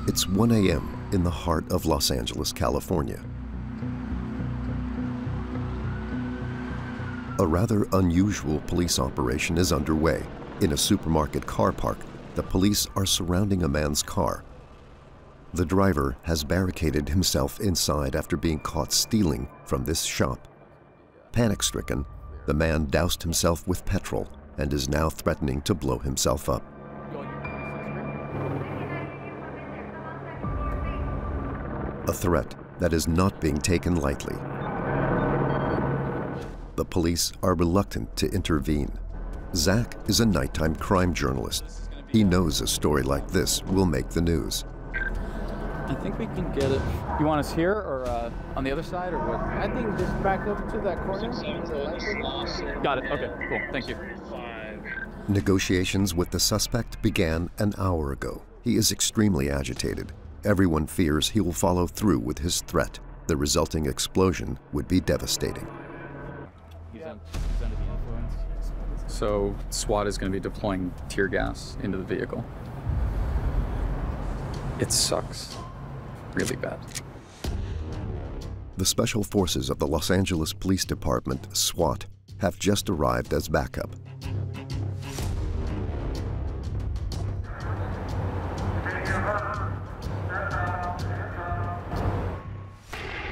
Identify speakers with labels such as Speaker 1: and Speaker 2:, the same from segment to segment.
Speaker 1: It's 1 a.m. in the heart of Los Angeles, California. A rather unusual police operation is underway. In a supermarket car park, the police are surrounding a man's car. The driver has barricaded himself inside after being caught stealing from this shop. Panic-stricken, the man doused himself with petrol and is now threatening to blow himself up. A threat that is not being taken lightly. The police are reluctant to intervene. Zach is a nighttime crime journalist. He knows a story like this will make the news.
Speaker 2: I think we can get it. You want us here or on the other side or what?
Speaker 3: I think just back up to that corner.
Speaker 2: Got it. Okay, cool. Thank you.
Speaker 1: Negotiations with the suspect began an hour ago. He is extremely agitated. Everyone fears he will follow through with his threat. The resulting explosion would be devastating.
Speaker 2: He's under the influence.
Speaker 4: So SWAT is going to be deploying tear gas into the vehicle. It sucks really bad.
Speaker 1: The Special Forces of the Los Angeles Police Department, SWAT, have just arrived as backup.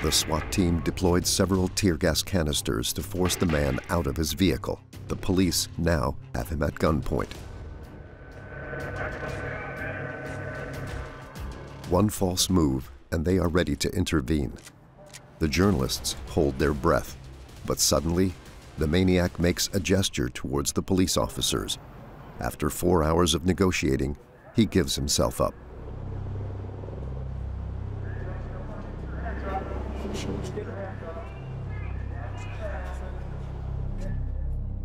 Speaker 1: The SWAT team deployed several tear gas canisters to force the man out of his vehicle. The police now have him at gunpoint. One false move, and they are ready to intervene. The journalists hold their breath, but suddenly, the maniac makes a gesture towards the police officers. After 4 hours of negotiating, he gives himself up.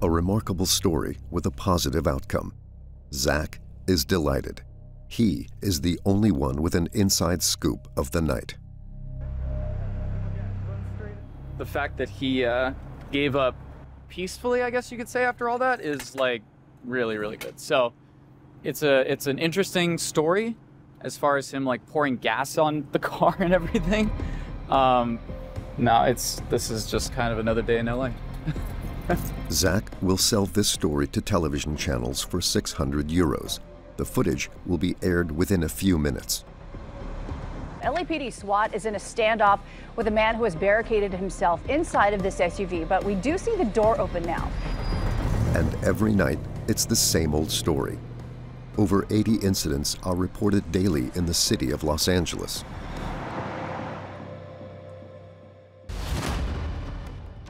Speaker 1: A remarkable story with a positive outcome. Zach is delighted. He is the only one with an inside scoop of the night.
Speaker 2: The fact that he gave up peacefully, I guess you could say, after all that is like really, really good. So it's an interesting story as far as him like pouring gas on the car and everything. No, this is just kind of another day in LA.
Speaker 1: Zach will sell this story to television channels for 600 euros. The footage will be aired within a few minutes.
Speaker 5: LAPD SWAT is in a standoff with a man who has barricaded himself inside of this SUV, but we do see the door open now.
Speaker 1: And every night, it's the same old story. Over 80 incidents are reported daily in the city of Los Angeles.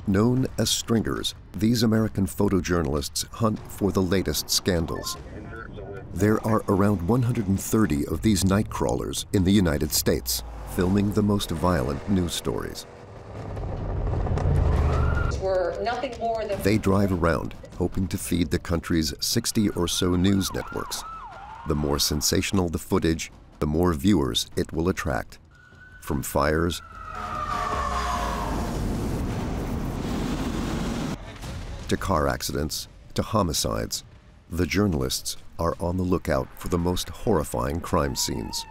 Speaker 1: Known as stringers, these American photojournalists hunt for the latest scandals. There are around 130 of these Nightcrawlers in the United States, filming the most violent news stories.
Speaker 6: Nothing more than
Speaker 1: they drive around, hoping to feed the country's 60 or so news networks. The more sensational the footage, the more viewers it will attract. From fires to car accidents to homicides, the journalists are on the lookout for the most horrifying crime scenes.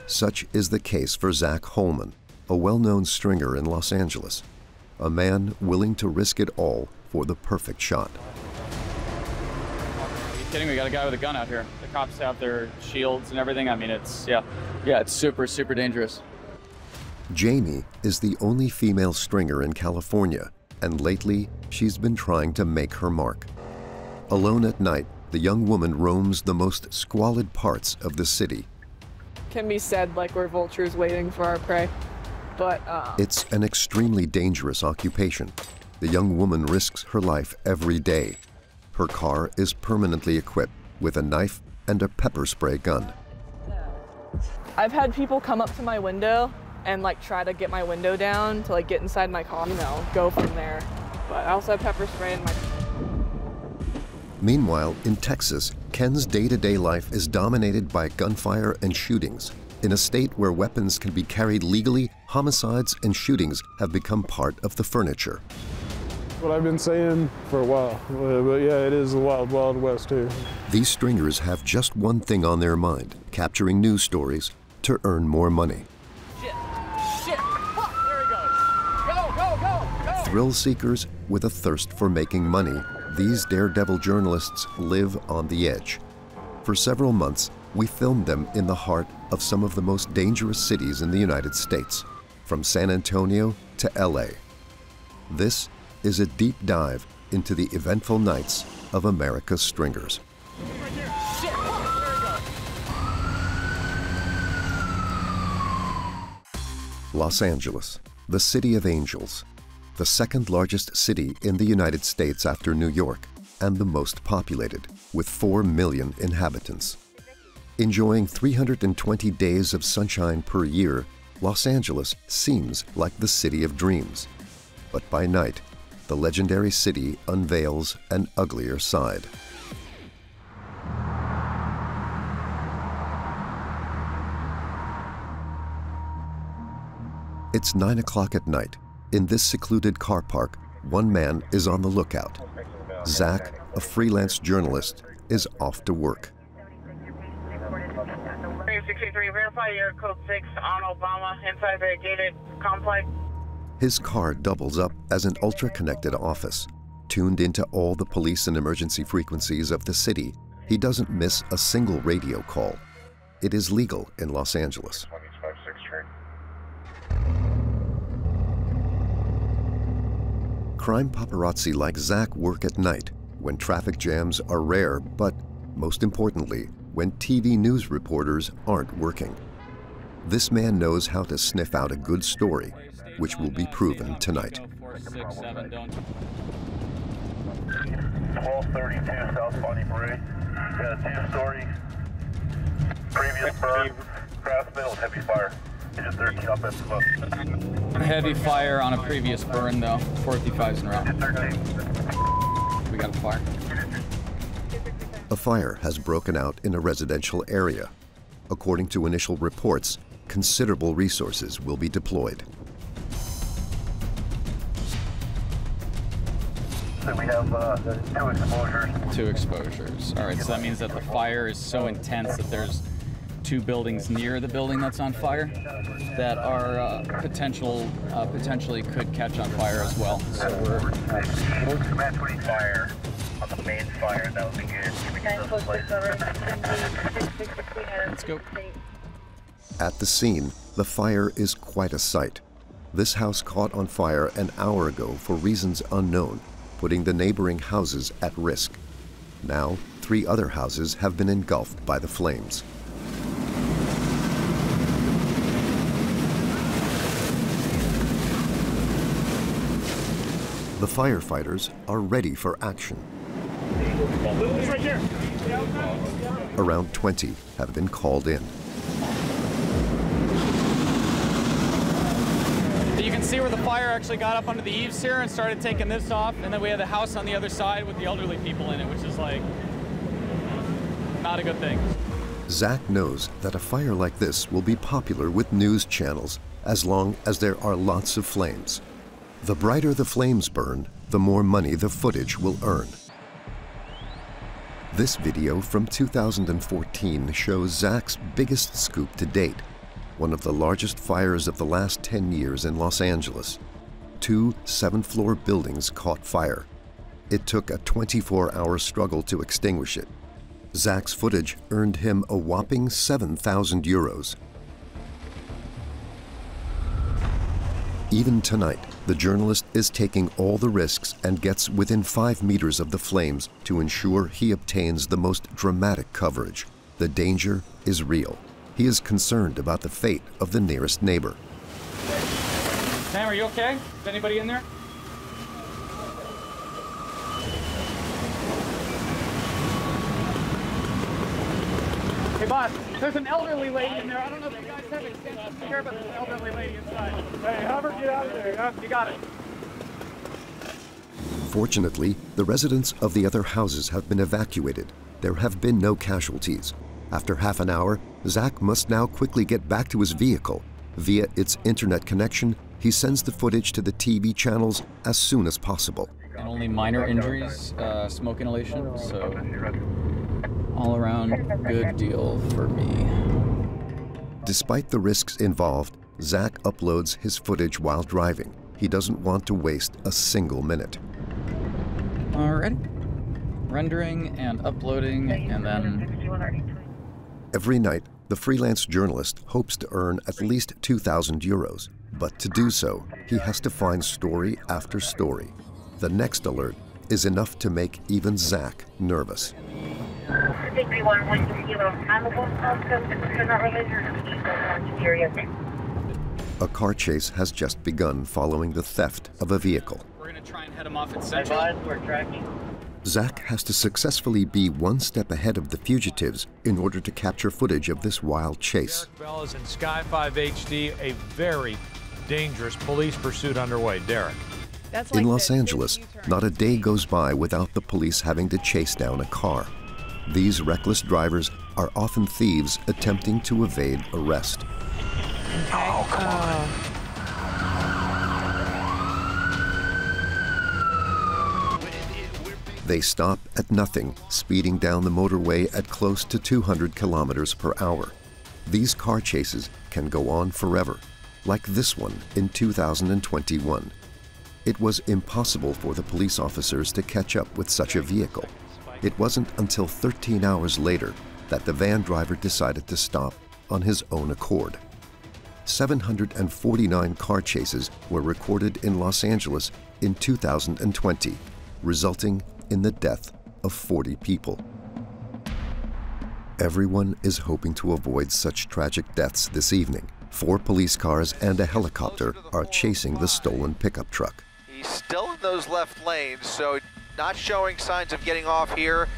Speaker 1: Such is the case for Zach Holman, a well-known stringer in Los Angeles, a man willing to risk it all for the perfect shot.
Speaker 2: Are you kidding? We got a guy with a gun out here. The cops have their shields and everything. I mean, it's super, super dangerous.
Speaker 1: Jamie is the only female stringer in California, and lately she's been trying to make her mark. Alone at night, the young woman roams the most squalid parts of the city.
Speaker 7: Can be said like we're vultures waiting for our prey, but
Speaker 1: it's an extremely dangerous occupation. The young woman risks her life every day. Her car is permanently equipped with a knife and a pepper spray gun.
Speaker 7: I've had people come up to my window and like try to get my window down to like get inside my car, go from there. But I also have pepper spray in my.
Speaker 1: Meanwhile, in Texas, Ken's day-to-day life is dominated by gunfire and shootings. In a state where weapons can be carried legally, homicides and shootings have become part of the furniture.
Speaker 8: what I've been saying for a while. But yeah, it is the wild, wild west here.
Speaker 1: These stringers have just one thing on their mind: capturing news stories to earn more money.
Speaker 2: Shit! Fuck! There he goes! Go!
Speaker 1: Thrill seekers with a thirst for making money, these daredevil journalists live on the edge. For several months, we filmed them in the heart of some of the most dangerous cities in the United States, from San Antonio to LA. This is a deep dive into the eventful nights of America's stringers. Los Angeles, the city of angels, the second largest city in the United States after New York, and the most populated, with 4 million inhabitants. Enjoying 320 days of sunshine per year, Los Angeles seems like the city of dreams. But by night, the legendary city unveils an uglier side. It's 9 o'clock at night. In this secluded car park, one man is on the lookout. Zach, a freelance journalist, is off to work.
Speaker 9: 683, verify your code 6 on Obama inside the gated complex.
Speaker 1: His car doubles up as an ultra-connected office. Tuned into all the police and emergency frequencies of the city, he doesn't miss a single radio call. It is legal in Los Angeles. Crime paparazzi like Zach work at night, when traffic jams are rare, but most importantly, when TV news reporters aren't working. This man knows how to sniff out a good story, which will be proven tonight.
Speaker 10: 1232 South Bonnie Parade. Got a two-story. Previous burn. Craftsman with heavy fire. Engine 13 up at smoke.
Speaker 4: Heavy fire on a previous burn, though. 455's en route. We got a fire.
Speaker 1: A fire has broken out in a residential area. According to initial reports, considerable resources will be deployed.
Speaker 10: So we have 2 exposures.
Speaker 4: 2 exposures. All right, so that means that the fire is so intense that there's 2 buildings near the building that's on fire that are potentially could catch on fire as well. So we're
Speaker 10: Match 20 fire on the main fire. That would be good.
Speaker 4: Let's go.
Speaker 1: At the scene, the fire is quite a sight. This house caught on fire an hour ago for reasons unknown, putting the neighboring houses at risk. Now, 3 other houses have been engulfed by the flames. The firefighters are ready for action. Around 20 have been called in.
Speaker 2: You can see where the fire actually got up under the eaves here and started taking this off, and then we had the house on the other side with the elderly people in it, which is like not a good thing.
Speaker 1: Zach knows that a fire like this will be popular with news channels as long as there are lots of flames. The brighter the flames burn, the more money the footage will earn. This video from 2014 shows Zach's biggest scoop to date, one of the largest fires of the last 10 years in Los Angeles. 2 7th-floor buildings caught fire. It took a 24-hour struggle to extinguish it. Zach's footage earned him a whopping 7,000 euros. Even tonight, the journalist is taking all the risks and gets within 5 meters of the flames to ensure he obtains the most dramatic coverage. The danger is real. He is concerned about the fate of the nearest neighbor.
Speaker 2: Sam, are you okay? Is anybody in there? Hey, boss, there's an elderly lady in there. I don't know if you guys have extensions to care about this elderly lady inside. Hey, have her get out of there, yeah? You got it.
Speaker 1: Fortunately, the residents of the other houses have been evacuated. There have been no casualties. After half an hour, Zach must now quickly get back to his vehicle. Via its internet connection, he sends the footage to the TV channels as soon as possible.
Speaker 4: Only minor injuries, smoke inhalation, so all around good deal for me.
Speaker 1: Despite the risks involved, Zach uploads his footage while driving. He doesn't want to waste a single minute.
Speaker 4: Alrighty. Rendering and uploading, and then...
Speaker 1: Every night, the freelance journalist hopes to earn at least 2,000 euros. But to do so, he has to find story after story. The next alert is enough to make even Zach nervous. A car chase has just begun following the theft of a vehicle.
Speaker 2: We're going to try and head him off at Central.
Speaker 9: We're tracking.
Speaker 1: Zach has to successfully be one step ahead of the fugitives in order to capture footage of this wild chase.
Speaker 11: Derek Bell is in Sky 5 HD, a very dangerous police pursuit underway. Derek.
Speaker 1: In Los Angeles, not a day goes by without the police having to chase down a car. These reckless drivers are often thieves attempting to evade arrest.
Speaker 7: Oh, come on.
Speaker 1: They stop at nothing, speeding down the motorway at close to 200 kilometers per hour. These car chases can go on forever, like this one in 2021. It was impossible for the police officers to catch up with such a vehicle. It wasn't until 13 hours later that the van driver decided to stop on his own accord. 749 car chases were recorded in Los Angeles in 2020, resulting in the death of 40 people. Everyone is hoping to avoid such tragic deaths this evening. 4 police cars and a helicopter are chasing the stolen pickup truck.
Speaker 12: He's still in those left lanes, so not showing signs of getting off here.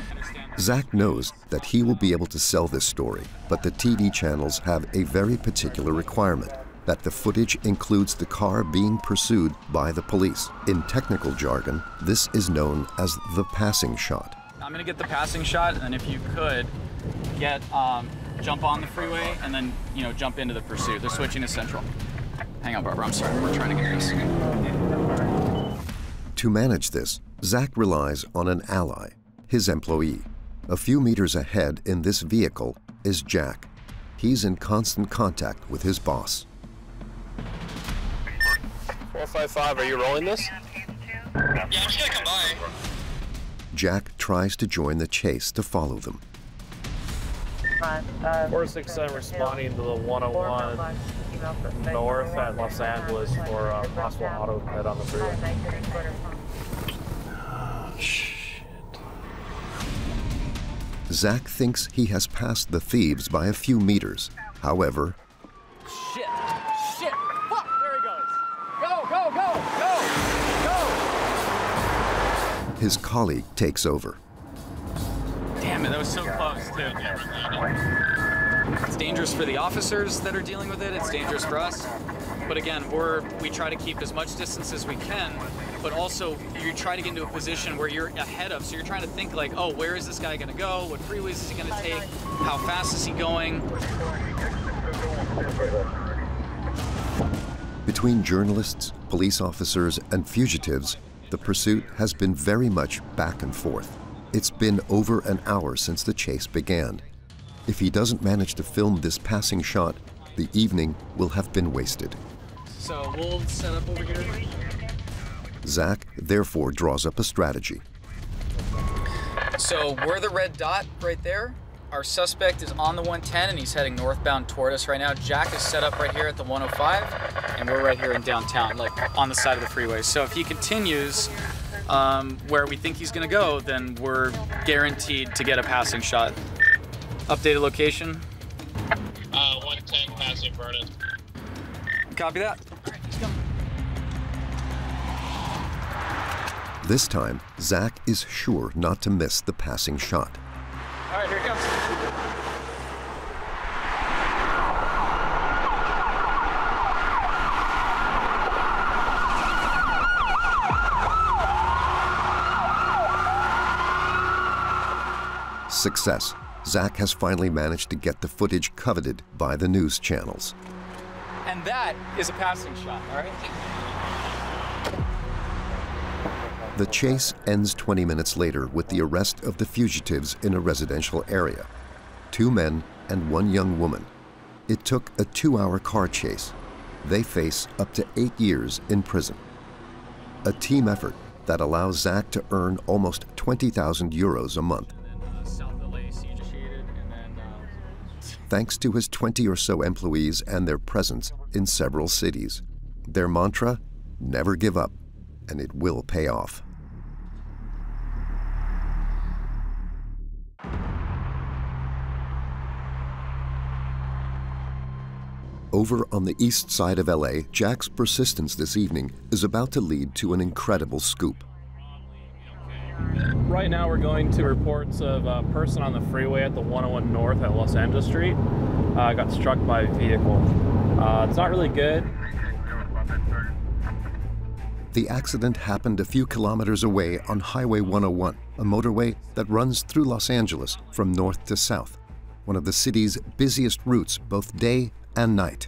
Speaker 1: Zach knows that he will be able to sell this story, but the TV channels have a very particular requirement, that the footage includes the car being pursued by the police. In technical jargon, this is known as the passing shot.
Speaker 2: I'm gonna get the passing shot, and if you could get jump on the freeway and then jump into the pursuit. They're switching to Central. Hang on, Barbara. I'm sorry. We're trying to get this.
Speaker 1: To manage this, Zach relies on an ally, his employee. A few meters ahead in this vehicle is Jack. He's in constant contact with his boss.
Speaker 8: 455, are you rolling this?
Speaker 12: Yeah, I'm just gonna come by.
Speaker 1: Jack tries to join the chase to follow them.
Speaker 8: 467 responding to the 101 north at Los Angeles for a possible auto hit on the freeway.
Speaker 1: Zach thinks he has passed the thieves by a few meters. However,
Speaker 2: Shit! Fuck! There he goes! Go!
Speaker 1: his colleague takes over.
Speaker 2: Damn it, that was so close, too. It's dangerous for the officers that are dealing with it. It's dangerous for us. But again, we try to keep as much distance as we can, but also you try to get into a position where you're ahead of, so you're trying to think like, oh, where is this guy gonna go? What freeways is he gonna take? How fast is he going?
Speaker 1: Between journalists, police officers, and fugitives, the pursuit has been very much back and forth. It's been over an hour since the chase began. If he doesn't manage to film this passing shot, the evening will have been wasted.
Speaker 2: So we'll set up over here.
Speaker 1: Zach therefore draws up a strategy.
Speaker 2: So we're the red dot right there. Our suspect is on the 110 and he's heading northbound toward us right now. Jack is set up right here at the 105 and we're right here in downtown, like on the side of the freeway. So if he continues where we think he's gonna go, then we're guaranteed to get a passing shot. Updated location.
Speaker 9: 110 passing Vernon.
Speaker 2: Copy that. All right, let's go.
Speaker 1: This time, Zach is sure not to miss the passing shot.
Speaker 2: All right, here it comes.
Speaker 1: Success. Zach has finally managed to get the footage coveted by the news channels.
Speaker 2: And that is a passing shot, all right?
Speaker 1: The chase ends 20 minutes later with the arrest of the fugitives in a residential area. 2 men and 1 young woman. It took a 2-hour car chase. They face up to 8 years in prison. A team effort that allows Zach to earn almost 20,000 euros a month. Thanks to his 20 or so employees and their presence in several cities. Their mantra, never give up, and it will pay off. Over on the east side of LA, Jack's persistence this evening is about to lead to an incredible scoop.
Speaker 8: Right now we're going to reports of a person on the freeway at the 101 North at Los Angeles Street got struck by a vehicle. It's not really good.
Speaker 1: The accident happened a few kilometers away on Highway 101, a motorway that runs through Los Angeles from north to south, one of the city's busiest routes both day and night.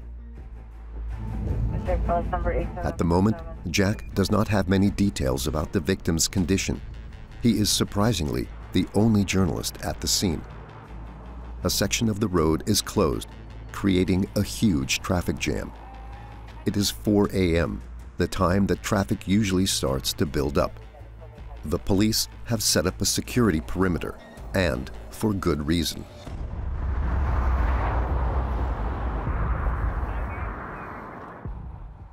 Speaker 1: At the moment, Jack does not have many details about the victim's condition. He is surprisingly the only journalist at the scene. A section of the road is closed, creating a huge traffic jam. It is 4 a.m., the time that traffic usually starts to build up. The police have set up a security perimeter, and for good reason.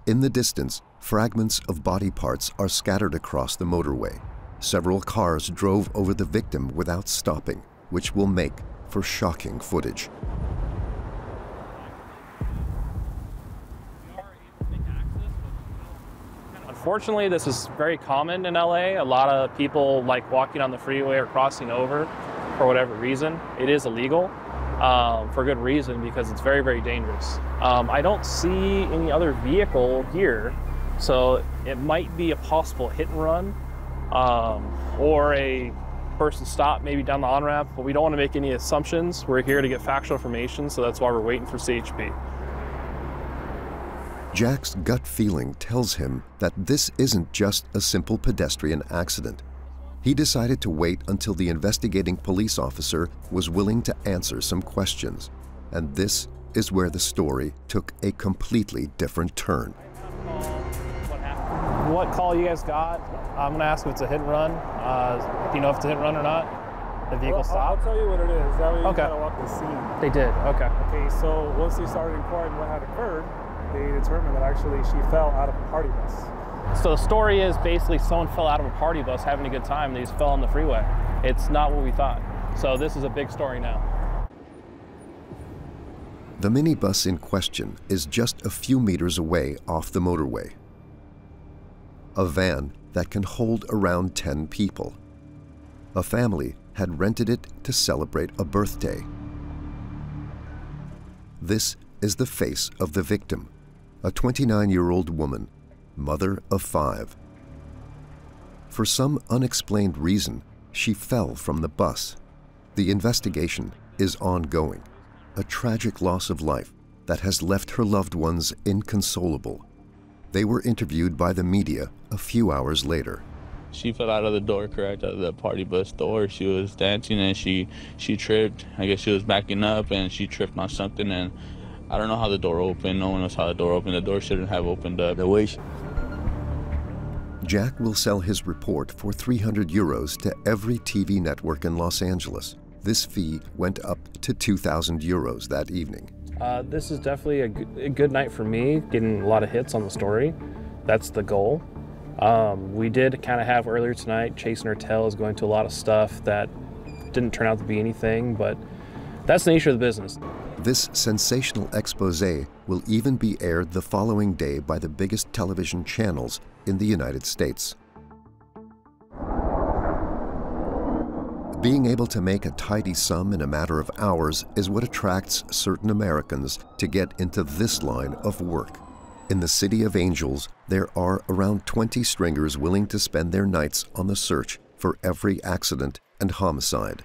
Speaker 1: In the distance, fragments of body parts are scattered across the motorway. Several cars drove over the victim without stopping, which will make for shocking footage.
Speaker 8: Unfortunately, this is very common in LA. A lot of people like walking on the freeway or crossing over for whatever reason. It is illegal for good reason because it's very, very dangerous. I don't see any other vehicle here, so it might be a possible hit and run or a person stop maybe down the on-ramp, but we don't want to make any assumptions. We're here to get factual information, so that's why we're waiting for CHP.
Speaker 1: Jack's gut feeling tells him that this isn't just a simple pedestrian accident. He decided to wait until the investigating police officer was willing to answer some questions. And this is where the story took a completely different turn.
Speaker 8: What call you guys got? I'm going to ask if it's a hit and run. Do you know if it's a hit and run or not? The vehicle stopped?
Speaker 13: I'll tell you what it is. That way you
Speaker 8: Okay.
Speaker 13: gotta walk the scene.
Speaker 8: They did, okay.
Speaker 13: Okay, so once they started inquiring what had occurred, they determined that actually she fell out of a party bus.
Speaker 8: So the story is basically someone fell out of a party bus having a good time, they just fell on the freeway. It's not what we thought. So this is a big story now.
Speaker 1: The minibus in question is just a few meters away off the motorway. A van that can hold around 10 people. A family had rented it to celebrate a birthday. This is the face of the victim, a 29-year-old woman, mother of 5. For some unexplained reason, she fell from the bus. The investigation is ongoing, a tragic loss of life that has left her loved ones inconsolable. They were interviewed by the media a few hours later.
Speaker 14: She fell out of the door, correct, out of the party bus door. She was dancing and she tripped. I guess she was backing up and she tripped on something, and I don't know how the door opened. No one knows how the door opened. The door shouldn't have opened up. The way she...
Speaker 1: Jack will sell his report for 300 euros to every TV network in Los Angeles. This fee went up to 2,000 euros that evening.
Speaker 8: This is definitely a good night for me, getting a lot of hits on the story. That's the goal. We did kind of have earlier tonight, chasing our tails, going to a lot of stuff that didn't turn out to be anything, but that's the nature of the business.
Speaker 1: This sensational expose will even be aired the following day by the biggest television channels in the United States. Being able to make a tidy sum in a matter of hours is what attracts certain Americans to get into this line of work. In the City of Angels, there are around 20 stringers willing to spend their nights on the search for every accident and homicide.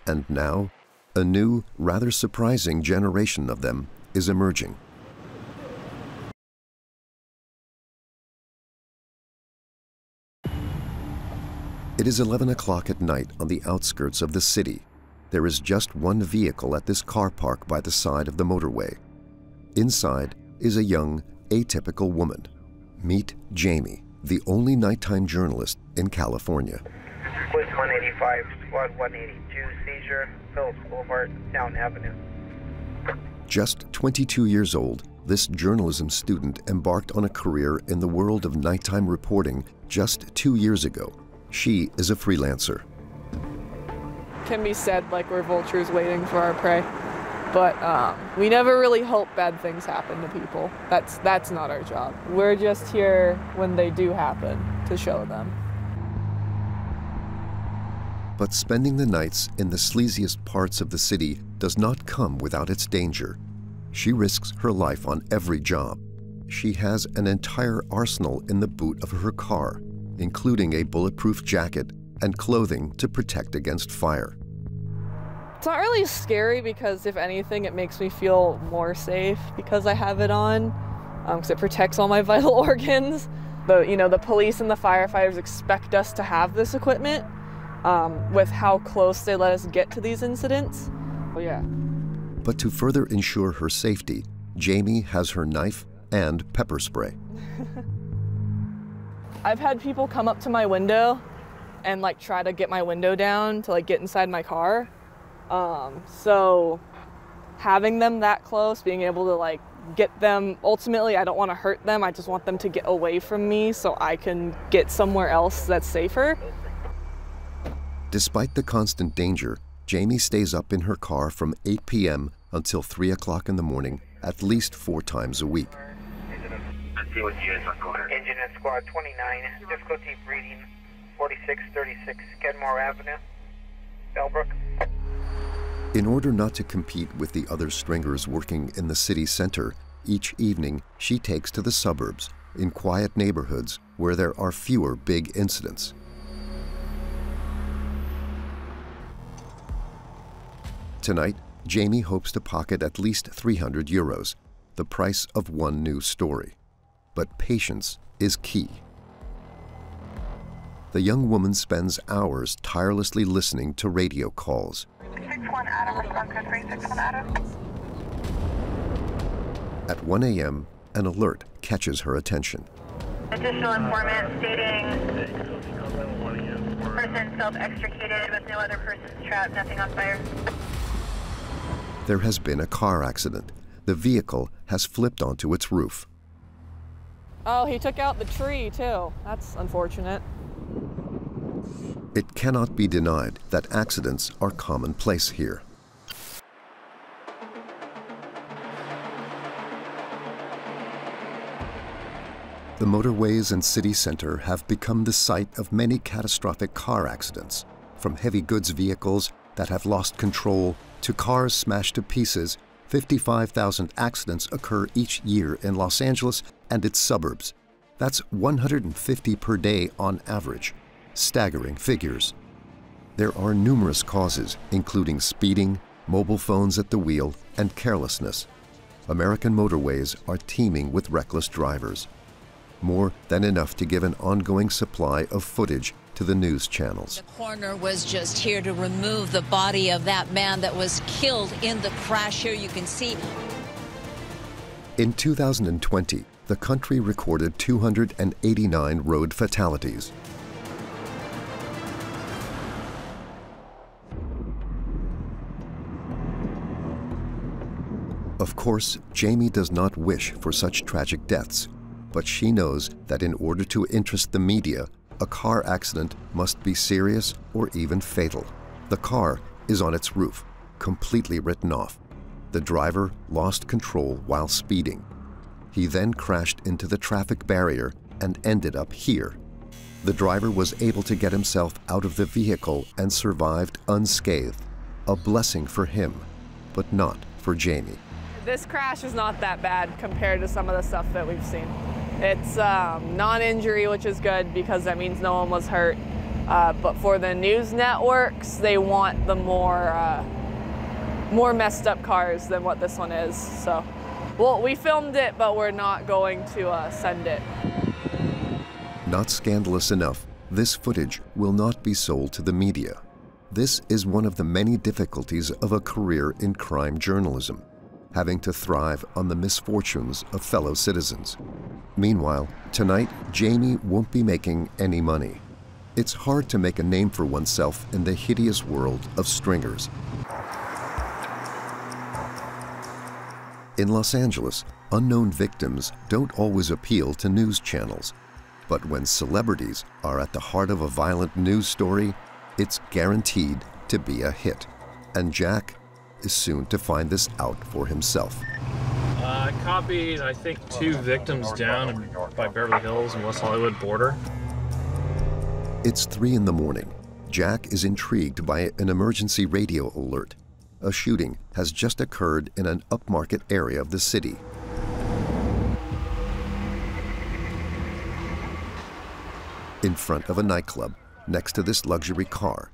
Speaker 1: And now, a new, rather surprising generation of them is emerging. It is 11 o'clock at night on the outskirts of the city. There is just one vehicle at this car park by the side of the motorway. Inside is a young, atypical woman. Meet Jamie, the only nighttime journalist in California.
Speaker 9: With 185, squad 182, seizure, Phillips Boulevard, Down Avenue.
Speaker 1: Just 22 years old, this journalism student embarked on a career in the world of nighttime reporting just 2 years ago. She is a freelancer.
Speaker 7: Can be said like we're vultures waiting for our prey, but we never really hope bad things happen to people. That's not our job. We're just here when they do happen to show them.
Speaker 1: But spending the nights in the sleaziest parts of the city does not come without its danger. She risks her life on every job. She has an entire arsenal in the boot of her car, including a bulletproof jacket and clothing to protect against fire.
Speaker 7: It's not really scary because if anything, it makes me feel more safe because I have it on, because it protects all my vital organs. The police and the firefighters expect us to have this equipment with how close they let us get to these incidents. Well, yeah.
Speaker 1: But to further ensure her safety, Jamie has her knife and pepper spray.
Speaker 7: I've had people come up to my window and like try to get my window down to like get inside my car. So having them that close, being able to like get them, ultimately I don't want to hurt them, I just want them to get away from me so I can get somewhere else that's safer.
Speaker 1: Despite the constant danger, Jamie stays up in her car from 8 p.m. until 3 o'clock in the morning at least 4 times a week.
Speaker 9: Engine at squad 29, difficulty breeding, 4636 Kenmore Avenue, Bellbrook.
Speaker 1: In order not to compete with the other stringers working in the city center, each evening she takes to the suburbs, in quiet neighborhoods where there are fewer big incidents. Tonight, Jamie hopes to pocket at least 300 euros, the price of one news story. But patience is key. The young woman spends hours tirelessly listening to radio calls.
Speaker 9: 61 Adam, response code 361 Adam.
Speaker 1: At 1 a.m., an alert catches her attention.
Speaker 9: Additional informant stating person self-extricated with no other persons trapped, nothing on fire.
Speaker 1: There has been a car accident. The vehicle has flipped onto its roof.
Speaker 7: Oh, he took out the tree too. That's unfortunate.
Speaker 1: It cannot be denied that accidents are commonplace here. The motorways and city center have become the site of many catastrophic car accidents, from heavy goods vehicles that have lost control to cars smashed to pieces. 55,000 accidents occur each year in Los Angeles and its suburbs. That's 150 per day on average. Staggering figures. There are numerous causes, including speeding, mobile phones at the wheel, and carelessness. American motorways are teeming with reckless drivers. More than enough to give an ongoing supply of footage to the news channels.
Speaker 15: The coroner was just here to remove the body of that man that was killed in the crash. Here you can see.
Speaker 1: In 2020, the country recorded 289 road fatalities. Of course, Jamie does not wish for such tragic deaths, but she knows that in order to interest the media, a car accident must be serious or even fatal. The car is on its roof, completely written off. The driver lost control while speeding. He then crashed into the traffic barrier and ended up here. The driver was able to get himself out of the vehicle and survived unscathed. A blessing for him, but not for Jamie.
Speaker 7: This crash is not that bad compared to some of the stuff that we've seen. It's non-injury, which is good because that means no one was hurt. But for the news networks, they want the more messed up cars than what this one is. So, well, we filmed it, but we're not going to send it.
Speaker 1: Not scandalous enough, This footage will not be sold to the media. This is one of the many difficulties of a career in crime journalism, having to thrive on the misfortunes of fellow citizens. Meanwhile, tonight, Jamie won't be making any money. It's hard to make a name for oneself in the hideous world of stringers. In Los Angeles, unknown victims don't always appeal to news channels. But when celebrities are at the heart of a violent news story, it's guaranteed to be a hit. And Jack is soon to find this out for himself.
Speaker 8: I copied, I think, 2 victims down by Beverly Hills and West Hollywood border.
Speaker 1: It's 3 in the morning. Jack is intrigued by an emergency radio alert. A shooting has just occurred in an upmarket area of the city. In front of a nightclub, next to this luxury car.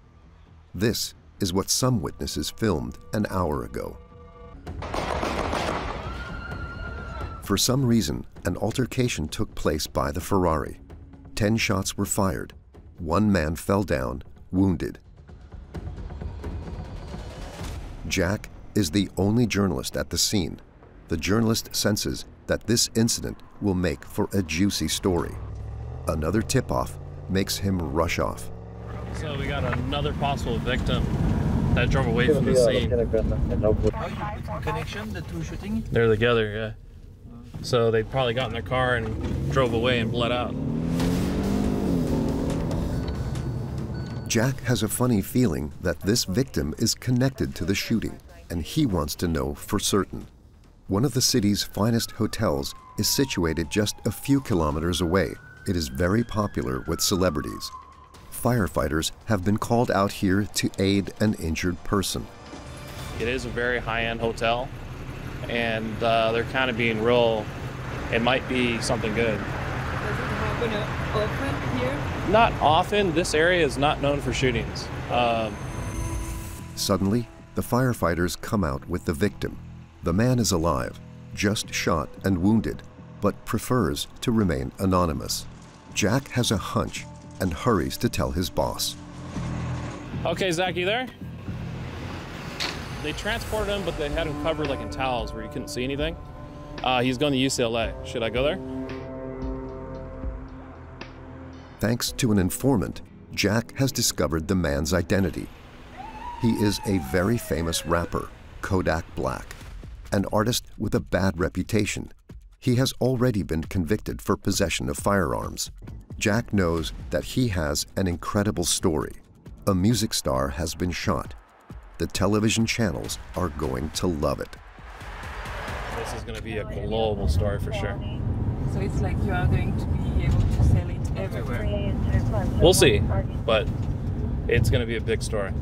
Speaker 1: This is what some witnesses filmed an hour ago. For some reason, an altercation took place by the Ferrari. 10 shots were fired. 1 man fell down, wounded. Jack is the only journalist at the scene. The journalist senses that this incident will make for a juicy story. Another tip-off makes him rush off.
Speaker 8: So we got another possible victim that drove away from the scene.
Speaker 16: Connection, the 2 shooting?
Speaker 8: They're together, yeah. So they probably got in their car and drove away and bled out.
Speaker 1: Jack has a funny feeling that this victim is connected to the shooting, and he wants to know for certain. One of the city's finest hotels is situated just a few kilometers away. It is very popular with celebrities. Firefighters have been called out here to aid an injured person.
Speaker 8: It is a very high-end hotel, and they're kind of being real, it might be something good.
Speaker 16: Does it happen often here?
Speaker 8: Not often. This area is not known for shootings.
Speaker 1: Suddenly, the firefighters come out with the victim. The man is alive, just shot and wounded, but prefers to remain anonymous. Jack has a hunch and hurries to tell his boss.
Speaker 8: Okay, Zach, you there? They transported him, but they had him covered like in towels where you couldn't see anything. He's going to UCLA. Should I go there?
Speaker 1: Thanks to an informant, Jack has discovered the man's identity. He is a very famous rapper, Kodak Black, an artist with a bad reputation. He has already been convicted for possession of firearms. Jack knows that he has an incredible story. A music star has been shot. The television channels are going to love it.
Speaker 8: This is going to be a global story for sure.
Speaker 16: So it's like you are going to be able to sell it everywhere.
Speaker 8: We'll see, but it's going to be a big story.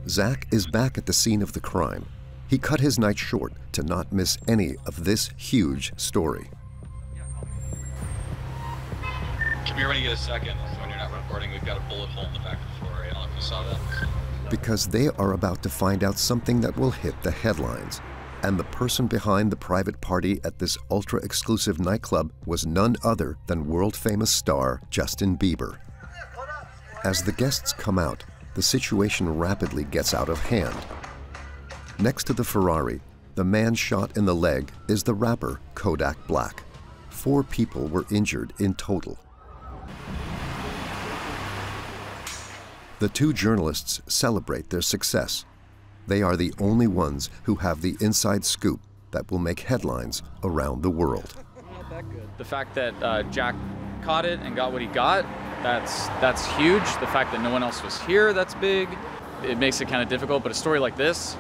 Speaker 1: Zach is back at the scene of the crime. He cut his night short to not miss any of this huge story.
Speaker 17: Come here when you get a second. When you're not recording, we've got a bullet hole in the back of the Ferrari. I don't know if you saw that.
Speaker 1: Because they are about to find out something that will hit the headlines. And the person behind the private party at this ultra-exclusive nightclub was none other than world-famous star Justin Bieber. As the guests come out, the situation rapidly gets out of hand. Next to the Ferrari, the man shot in the leg is the rapper Kodak Black. 4 people were injured in total. The 2 journalists celebrate their success. They are the only ones who have the inside scoop that will make headlines around the world.
Speaker 2: The fact that Jack caught it and got what he got, that's huge. The fact that no one else was here, that's big. It makes it kind of difficult, but a story like this,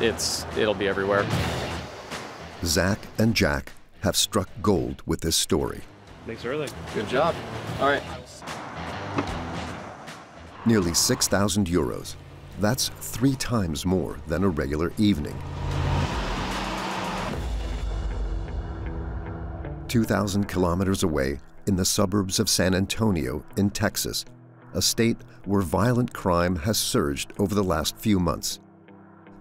Speaker 2: it'll be everywhere.
Speaker 1: Zach and Jack have struck gold with this story.
Speaker 8: Thanks early.
Speaker 2: Good job. All right.
Speaker 1: Nearly 6,000 euros. That's 3 times more than a regular evening. 2,000 kilometers away in the suburbs of San Antonio in Texas, a state where violent crime has surged over the last few months.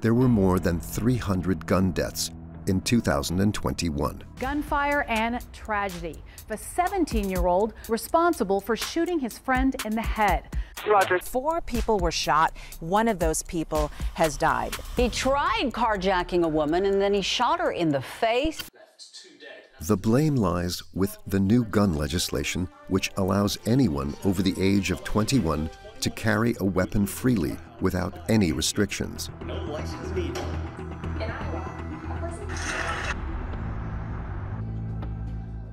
Speaker 1: There were more than 300 gun deaths, in 2021.
Speaker 5: Gunfire and tragedy. The 17-year-old responsible for shooting his friend in the head.
Speaker 18: Roger. 4 people were shot. One of those people has died.
Speaker 15: He tried carjacking a woman and then he shot her in the face.
Speaker 1: The blame lies with the new gun legislation, which allows anyone over the age of 21 to carry a weapon freely without any restrictions.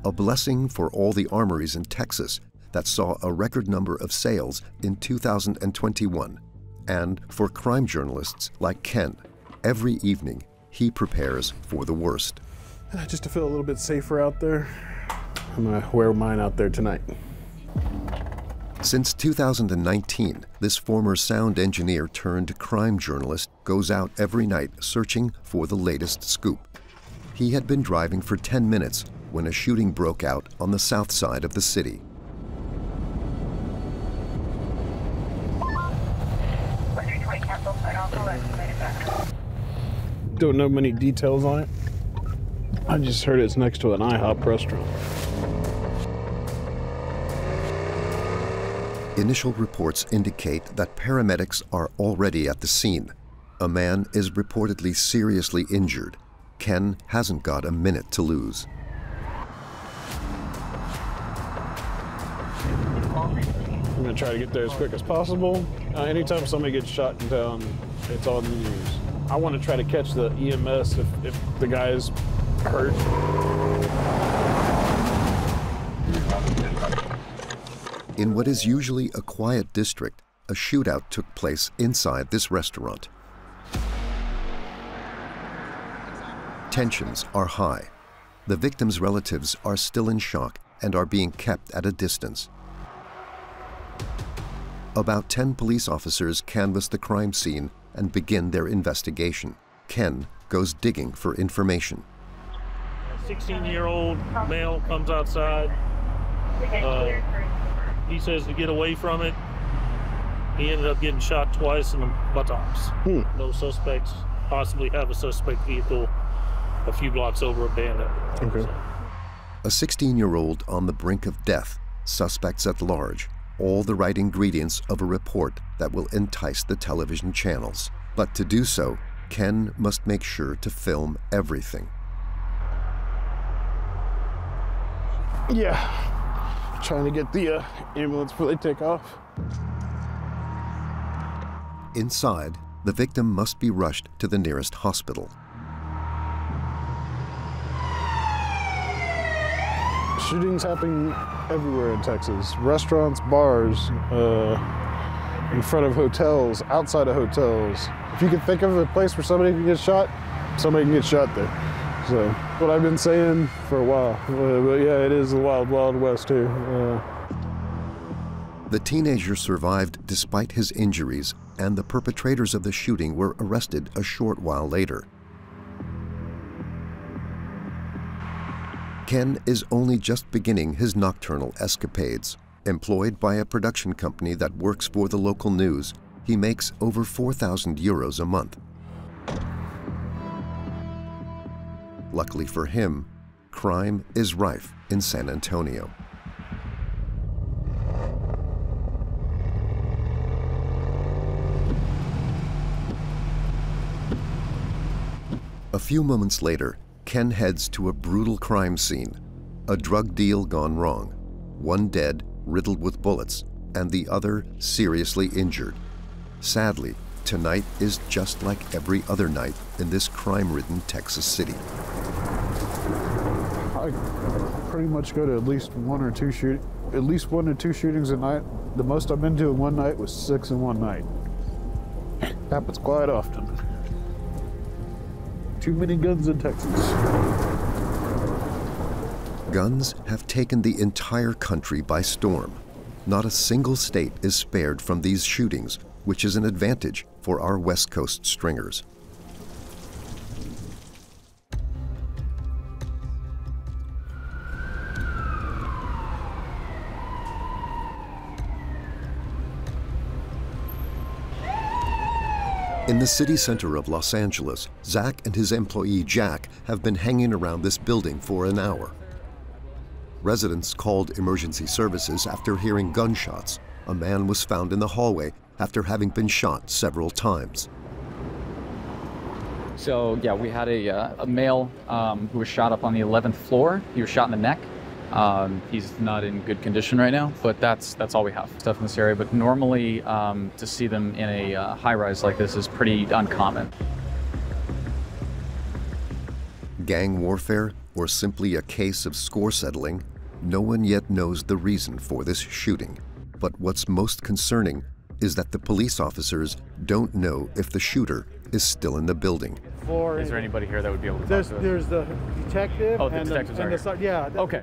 Speaker 1: A blessing for all the armories in Texas that saw a record number of sales in 2021, and for crime journalists like Ken. Every evening, he prepares for the worst.
Speaker 19: Just to feel a little bit safer out there, I'm gonna wear mine out there tonight.
Speaker 1: Since 2019, this former sound engineer turned crime journalist goes out every night searching for the latest scoop. He had been driving for 10 minutes when a shooting broke out on the south side of the city.
Speaker 19: Don't know many details on it. I just heard it's next to an IHOP restaurant.
Speaker 1: Initial reports indicate that paramedics are already at the scene. A man is reportedly seriously injured. Ken hasn't got a minute to lose.
Speaker 19: I'm gonna try to get there as quick as possible. Anytime somebody gets shot in town, it's on the news. I want to try to catch the EMS if the guy is hurt.
Speaker 1: In what is usually a quiet district, a shootout took place inside this restaurant. Tensions are high. The victims' relatives are still in shock and are being kept at a distance. About 10 police officers canvass the crime scene and begin their investigation. Ken goes digging for information.
Speaker 20: A 16-year-old male comes outside. He says to get away from it. He ended up getting shot twice in the buttocks. No suspects. Possibly have a suspect vehicle a few blocks over abandoned.
Speaker 19: Okay.
Speaker 1: A 16-year-old on the brink of death, suspects at large, all the right ingredients of a report that will entice the television channels. But to do so, Ken must make sure to film everything.
Speaker 19: Yeah. Trying to get the ambulance before they take off.
Speaker 1: Inside, the victim must be rushed to the nearest hospital.
Speaker 19: Shootings happening everywhere in Texas. Restaurants, bars, in front of hotels, outside of hotels. If you can think of a place where somebody can get shot, somebody can get shot there. So, what I've been saying for a while. But yeah, it is the wild, wild west here.
Speaker 1: The teenager survived despite his injuries, and the perpetrators of the shooting were arrested a short while later. Ken is only just beginning his nocturnal escapades. Employed by a production company that works for the local news, he makes over 4,000 euros a month. Luckily for him, crime is rife in San Antonio. A few moments later, Ken heads to a brutal crime scene. A drug deal gone wrong. One dead, riddled with bullets, and the other seriously injured. Sadly, tonight is just like every other night in this crime-ridden Texas city.
Speaker 19: I pretty much go to at least one or two shootings a night. The most I've been to in one night was 6 in one night. Happens quite often. Too many guns in Texas.
Speaker 1: Guns have taken the entire country by storm. Not a single state is spared from these shootings, which is an advantage for our West Coast stringers. In the city center of Los Angeles, Zach and his employee Jack have been hanging around this building for an hour. Residents called emergency services after hearing gunshots. A man was found in the hallway after having been shot several times.
Speaker 2: So yeah, we had a male who was shot up on the 11th floor. He was shot in the neck. He's not in good condition right now, but that's all we have stuff in this area. But normally to see them in a high-rise like this is pretty uncommon.
Speaker 1: Gang warfare or simply a case of score settling? No one yet knows the reason for this shooting. But what's most concerning is that the police officers don't know if the shooter is still in the building.
Speaker 2: Is there anybody here that would be able to talk to us?
Speaker 3: There's the detective.
Speaker 2: Oh, the detectives are here.
Speaker 3: Yeah.
Speaker 2: Okay.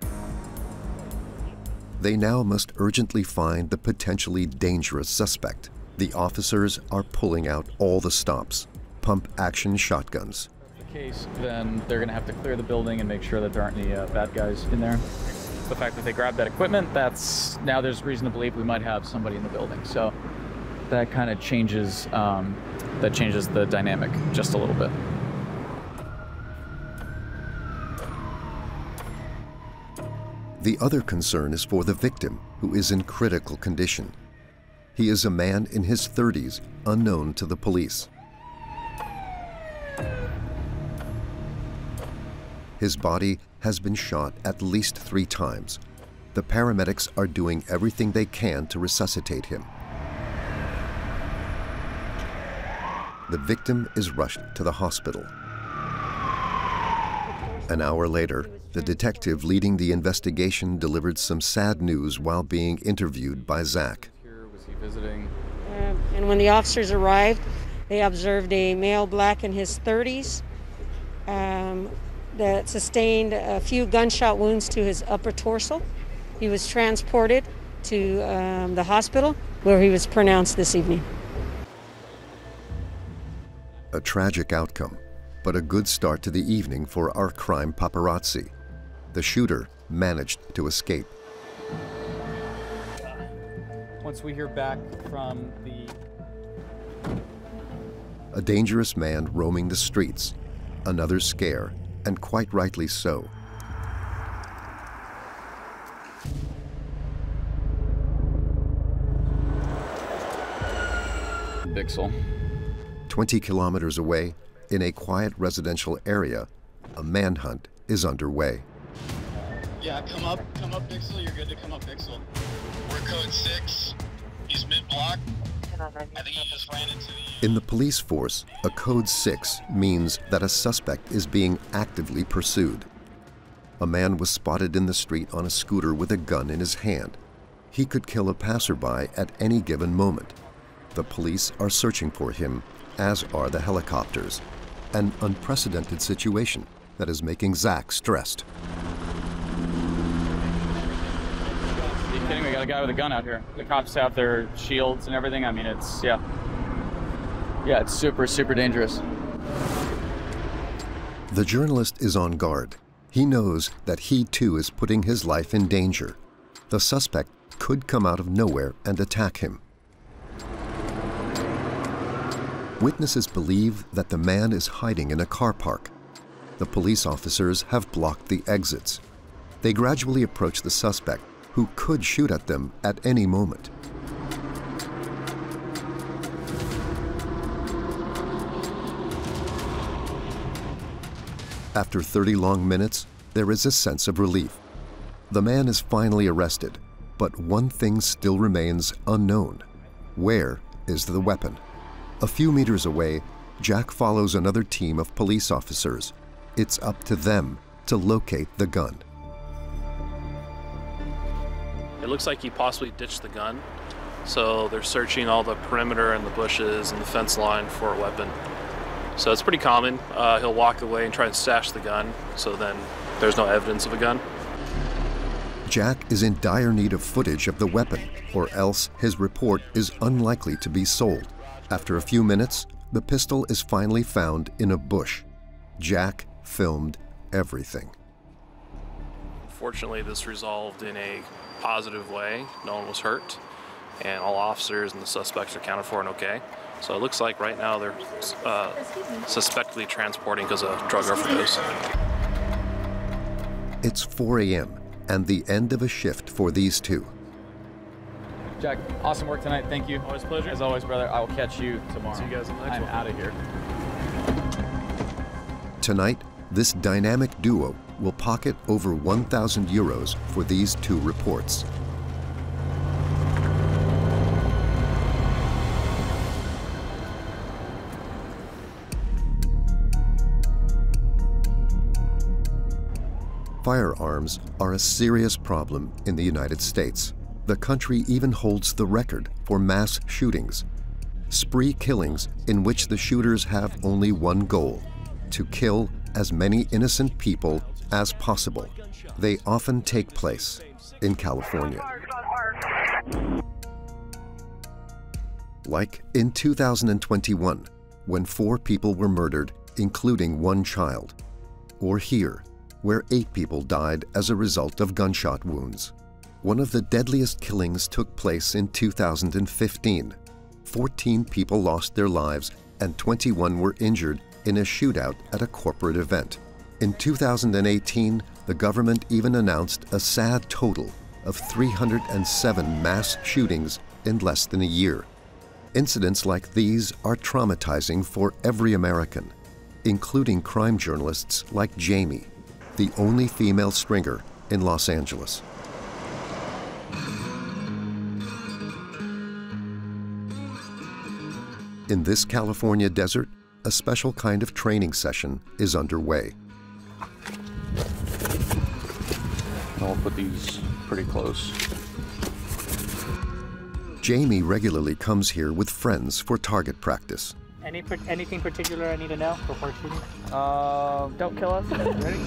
Speaker 1: They now must urgently find the potentially dangerous suspect. The officers are pulling out all the stops. Pump-action shotguns.
Speaker 2: If that's the case, then they're going to have to clear the building and make sure that there aren't any bad guys in there. The fact that they grabbed that equipment, now there's reason to believe we might have somebody in the building. So that kind of changes the dynamic just a little bit.
Speaker 1: The other concern is for the victim, who is in critical condition. He is a man in his 30s, unknown to the police. His body has been shot at least 3 times. The paramedics are doing everything they can to resuscitate him. The victim is rushed to the hospital. An hour later, the detective leading the investigation delivered some sad news while being interviewed by Zach.
Speaker 2: Was he visiting?
Speaker 21: And when the officers arrived, they observed a male black in his 30s that sustained a few gunshot wounds to his upper torso. He was transported to the hospital where he was pronounced this evening.
Speaker 1: A tragic outcome, but a good start to the evening for our crime paparazzi. The shooter managed to escape.
Speaker 2: Once we hear back from
Speaker 1: A dangerous man roaming the streets, another scare, and quite rightly so.
Speaker 2: Bixel.
Speaker 1: 20 kilometers away, in a quiet residential area, a manhunt is underway.
Speaker 17: Yeah, come up, Bixel. You're good to come up, Bixel. We're code 6. He's mid-block. I think he just ran into the...
Speaker 1: In the police force, a code 6 means that a suspect is being actively pursued. A man was spotted in the street on a scooter with a gun in his hand. He could kill a passerby at any given moment. The police are searching for him, as are the helicopters. An unprecedented situation that is making Zach stressed.
Speaker 2: Are you kidding? We got a guy with a gun out here. The cops have their shields and everything. I mean, it's, yeah, it's super, super dangerous.
Speaker 1: The journalist is on guard. He knows that he too is putting his life in danger. The suspect could come out of nowhere and attack him. Witnesses believe that the man is hiding in a car park. The police officers have blocked the exits. They gradually approach the suspect, who could shoot at them at any moment. After 30 long minutes, there is a sense of relief. The man is finally arrested, but one thing still remains unknown. Where is the weapon? A few meters away, Jack follows another team of police officers. It's up to them to locate the gun.
Speaker 20: It looks like he possibly ditched the gun, so they're searching all the perimeter and the bushes and the fence line for a weapon. So it's pretty common. He'll walk away and try and stash the gun, so then there's no evidence of a gun.
Speaker 1: Jack is in dire need of footage of the weapon, or else his report is unlikely to be sold. After a few minutes, the pistol is finally found in a bush. Jack filmed everything.
Speaker 20: Fortunately, this resolved in a positive way. No one was hurt, and all officers and the suspects are accounted for and okay. So it looks like right now they're suspectedly transporting because of drug overdose.
Speaker 1: It's 4 a.m. and the end of a shift for these two.
Speaker 2: Jack, awesome work tonight. Thank you.
Speaker 20: Always a pleasure.
Speaker 2: As always, brother. I will catch you tomorrow.
Speaker 20: See you guys in the next
Speaker 2: I'm
Speaker 20: one.
Speaker 2: out of here.
Speaker 1: Tonight, this dynamic duo will pocket over 1,000 euros for these two reports. Firearms are a serious problem in the United States. The country even holds the record for mass shootings. Spree killings in which the shooters have only one goal: to kill as many innocent people as possible. They often take place in California. Like in 2021, when 4 people were murdered, including 1 child. Or here, where 8 people died as a result of gunshot wounds. One of the deadliest killings took place in 2015. 14 people lost their lives and 21 were injured in a shootout at a corporate event. In 2018, the government even announced a sad total of 307 mass shootings in less than a year. Incidents like these are traumatizing for every American, including crime journalists like Jamie, the only female stringer in Los Angeles. In this California desert, a special kind of training session is underway.
Speaker 14: I'll put these pretty close.
Speaker 1: Jamie regularly comes here with friends for target practice.
Speaker 3: Anything particular I need to know before shooting?
Speaker 7: Don't kill us.
Speaker 3: Ready?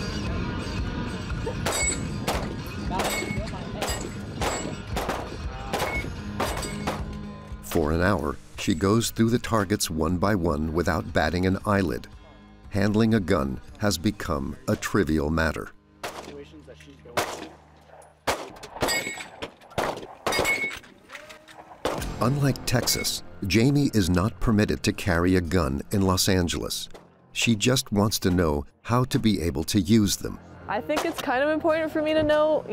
Speaker 1: For an hour, she goes through the targets one by one without batting an eyelid. Handling a gun has become a trivial matter. Unlike Texas, Jamie is not permitted to carry a gun in Los Angeles. She just wants to know how to be able to use them.
Speaker 7: I think it's kind of important for me to know,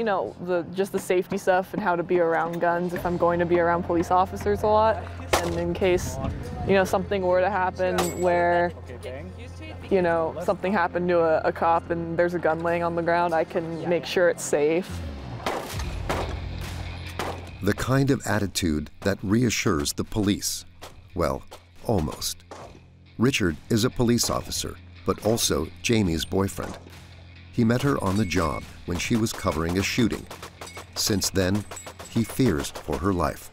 Speaker 7: just the safety stuff and how to be around guns if I'm going to be around police officers a lot. And in case, something were to happen where, something happened to a cop and there's a gun laying on the ground, I can make sure it's safe.
Speaker 1: The kind of attitude that reassures the police. Well, almost. Richard is a police officer, but also Jamie's boyfriend. He met her on the job when she was covering a shooting. Since then, he fears for her life.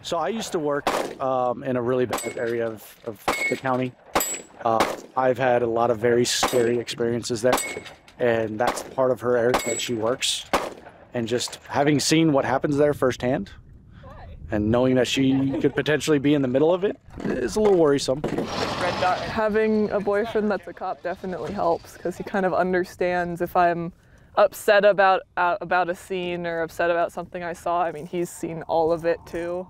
Speaker 3: So I used to work in a really bad area of the county. I've had a lot of very scary experiences there, and that's part of her area that she works. And just having seen what happens there firsthand, and knowing that she could potentially be in the middle of it is a little worrisome.
Speaker 7: Having a boyfriend that's a cop definitely helps because he kind of understands if I'm upset about a scene or upset about something I saw. I mean, he's seen all of it too.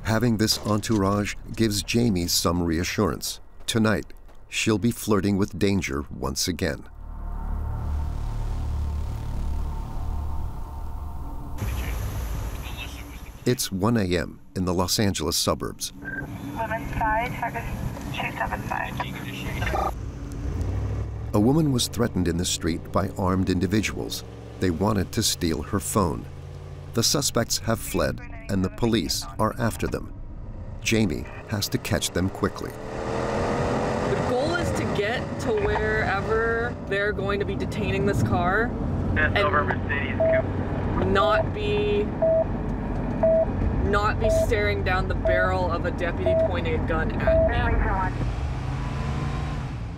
Speaker 1: Having this entourage gives Jamie some reassurance. Tonight, she'll be flirting with danger once again. It's 1 a.m. in the Los Angeles suburbs.
Speaker 6: Women's side, target 275.
Speaker 1: A woman was threatened in the street by armed individuals. They wanted to steal her phone. The suspects have fled, and the police are after them. Jamie has to catch them quickly.
Speaker 7: The goal is to get to wherever they're going to be detaining this car and not be staring down the barrel of a deputy pointing a gun at me.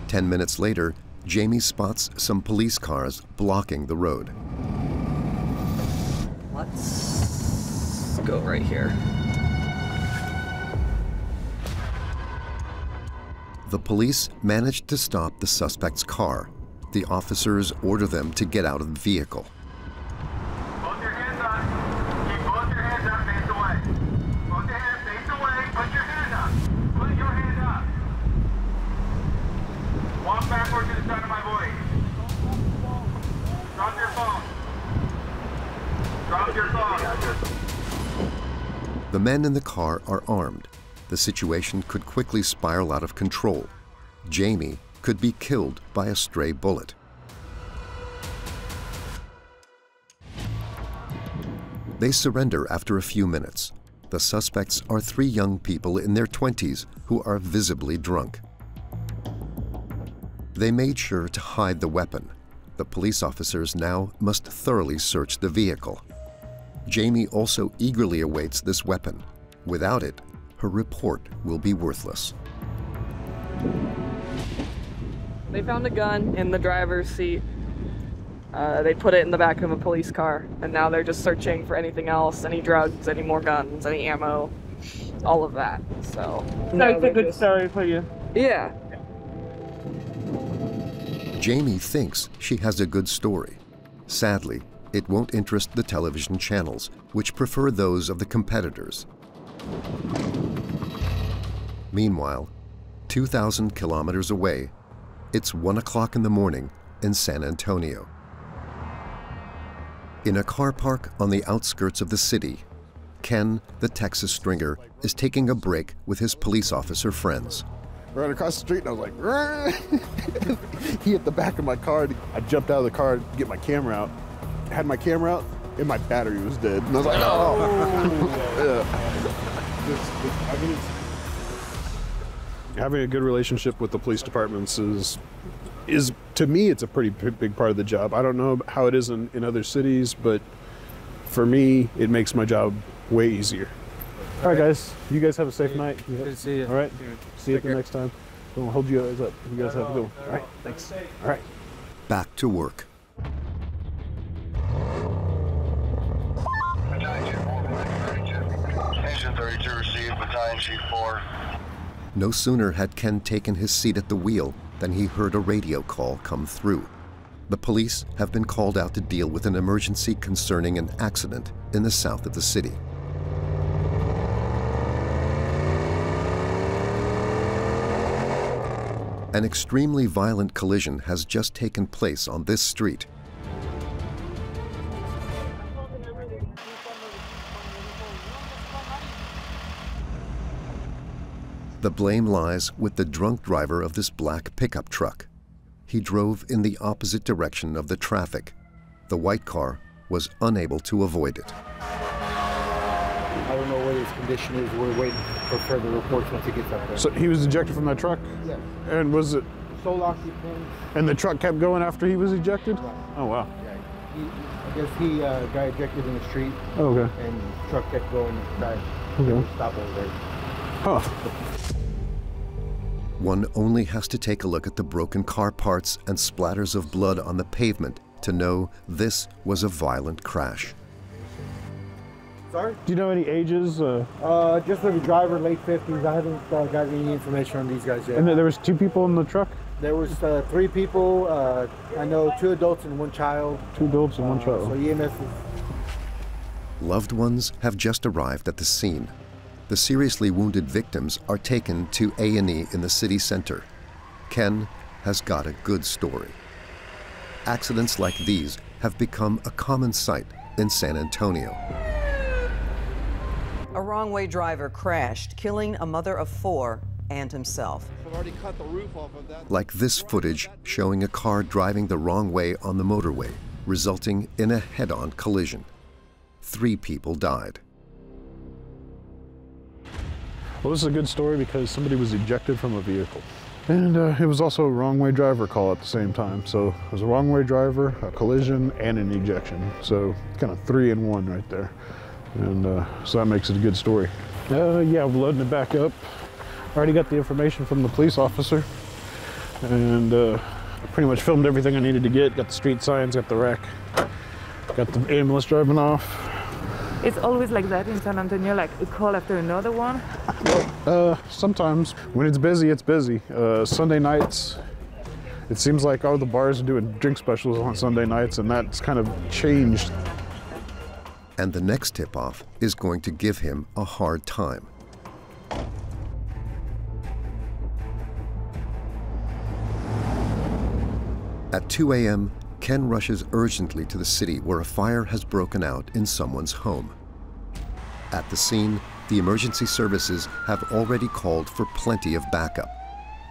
Speaker 1: 10 minutes later, Jamie spots some police cars blocking the road.
Speaker 7: Let's go right here.
Speaker 1: The police managed to stop the suspect's car. The officers order them to get out of the vehicle.
Speaker 6: Both your hands up. Keep both your hands up, face away. Both your hands
Speaker 1: The men in the car are armed. The situation could quickly spiral out of control. Jamie could be killed by a stray bullet. They surrender after a few minutes. The suspects are 3 young people in their 20s who are visibly drunk. They made sure to hide the weapon. The police officers now must thoroughly search the vehicle. Jamie also eagerly awaits this weapon. Without it, her report will be worthless.
Speaker 7: They found a gun in the driver's seat. They put it in the back of a police car, and now they're just searching for anything else, any drugs, any more guns, any ammo, all of that. So
Speaker 16: it's a good story for you.
Speaker 7: Yeah.
Speaker 1: Jamie thinks she has a good story. Sadly, it won't interest the television channels, which prefer those of the competitors. Meanwhile, 2,000 kilometers away, it's 1 o'clock in the morning in San Antonio. In a car park on the outskirts of the city, Ken, the Texas stringer, is taking a break with his police officer friends.
Speaker 19: Right across the street, and I was like, "Rrr!" He hit the back of my car. I jumped out of the car to get my camera out. Had my camera out, and my battery was dead. And I was like, oh. Having a good relationship with the police departments is to me, it's a pretty big part of the job. I don't know how it is in other cities, but for me, it makes my job way easier. All right, guys. You guys have a safe night.
Speaker 2: Good to see you.
Speaker 19: All right. See you the next time. Don't hold you guys up. You guys have a good one. All right. Thanks. All right.
Speaker 1: Back to work.
Speaker 17: Engine 32 received, battalion chief 4.
Speaker 1: No sooner had Ken taken his seat at the wheel than he heard a radio call come through. The police have been called out to deal with an emergency concerning an accident in the south of the city. An extremely violent collision has just taken place on this street. The blame lies with the drunk driver of this black pickup truck. He drove in the opposite direction of the traffic. The white car was unable to avoid it.
Speaker 10: I don't know what his condition is. We're waiting for further reports once he gets up there.
Speaker 19: So he was ejected from that truck?
Speaker 10: Yes.
Speaker 19: And was it?
Speaker 10: Sole occupant.
Speaker 19: And the truck kept going after he was ejected?
Speaker 10: Right.
Speaker 19: Oh, wow.
Speaker 10: Yeah. I guess he got ejected in the street.
Speaker 19: Oh, okay.
Speaker 10: And the truck kept going back.
Speaker 19: Okay.
Speaker 10: Stop over there.
Speaker 19: Huh.
Speaker 1: One only has to take a look at the broken car parts and splatters of blood on the pavement to know this was a violent crash.
Speaker 10: Sorry?
Speaker 19: Do you know any ages?
Speaker 10: Just the driver, late 50s. I haven't got any information on these guys yet.
Speaker 19: And there was 2 people in the truck?
Speaker 10: There was 3 people. I know 2 adults and 1 child.
Speaker 19: 2 adults and 1 child.
Speaker 10: So EMS is...
Speaker 1: Loved ones have just arrived at the scene. The seriously wounded victims are taken to A&E in the city center. Ken has got a good story. Accidents like these have become a common sight in San Antonio.
Speaker 22: A wrong-way driver crashed, killing a mother of 4 and himself.
Speaker 17: I've already cut the roof off of that.
Speaker 1: Like this footage showing a car driving the wrong way on the motorway, resulting in a head-on collision. 3 people died.
Speaker 19: Well, this is a good story because somebody was ejected from a vehicle. And it was also a wrong-way driver call at the same time. So it was a wrong-way driver, a collision, and an ejection. So kind of 3 in 1 right there. And so that makes it a good story. Yeah, we're loading it back up. Already got the information from the police officer. And I pretty much filmed everything I needed to get. Got the street signs, got the wreck. Got the ambulance driving off.
Speaker 16: It's always like that in San Antonio, like a call after another one?
Speaker 19: Sometimes. When it's busy, it's busy. Sunday nights, it seems like all the bars are doing drink specials on Sunday nights, and that's kind of changed.
Speaker 1: And the next tip-off is going to give him a hard time. At 2 a.m., Ken rushes urgently to the city where a fire has broken out in someone's home. At the scene, the emergency services have already called for plenty of backup.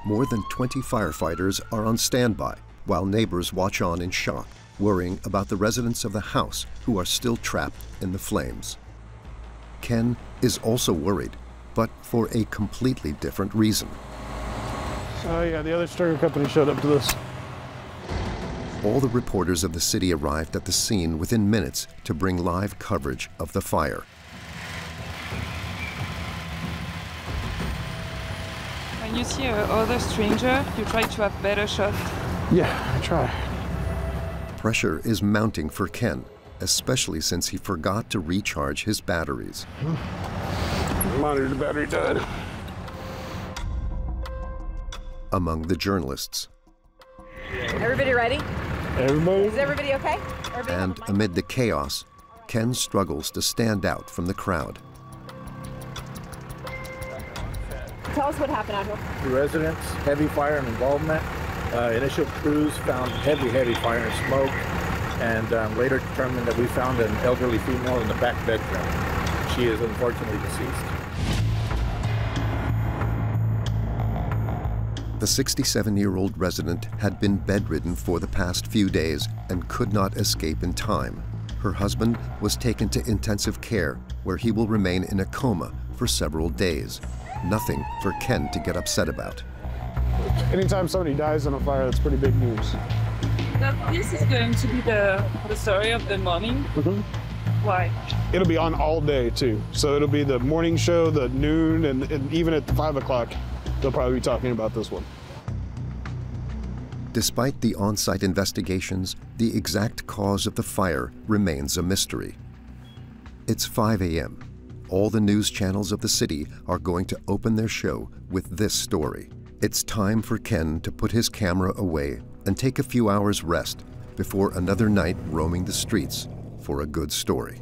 Speaker 1: More than 20 firefighters are on standby, while neighbors watch on in shock, worrying about the residents of the house who are still trapped in the flames. Ken is also worried, but for a completely different reason.
Speaker 19: Oh yeah, the other stringer company showed up to this.
Speaker 1: All the reporters of the city arrived at the scene within minutes to bring live coverage of the fire.
Speaker 16: When you see another stranger, you try to have better shot.
Speaker 19: Yeah, I try.
Speaker 1: Pressure is mounting for Ken, especially since he forgot to recharge his batteries.
Speaker 19: Monitor battery died.
Speaker 1: Among the journalists.
Speaker 4: Everybody ready?
Speaker 19: Everybody?
Speaker 4: Is everybody okay?
Speaker 1: And amid the chaos, Ken struggles to stand out from the crowd.
Speaker 4: Tell us what happened out here.
Speaker 10: The residents, heavy fire and involvement. Initial crews found heavy fire and smoke, and later determined that we found an elderly female in the back bedroom. She is unfortunately deceased.
Speaker 1: The 67-year-old resident had been bedridden for the past few days and could not escape in time. Her husband was taken to intensive care, where he will remain in a coma for several days. Nothing for Ken to get upset about.
Speaker 19: Anytime somebody dies in a fire, that's pretty big news.
Speaker 16: This is going to be the story of the morning. Why?
Speaker 19: It'll be on all day too. So it'll be the morning show, the noon, and even at 5 o'clock, they'll probably be talking about this one.
Speaker 1: Despite the on-site investigations, the exact cause of the fire remains a mystery. It's 5 a.m. All the news channels of the city are going to open their show with this story. It's time for Ken to put his camera away and take a few hours rest before another night roaming the streets for a good story.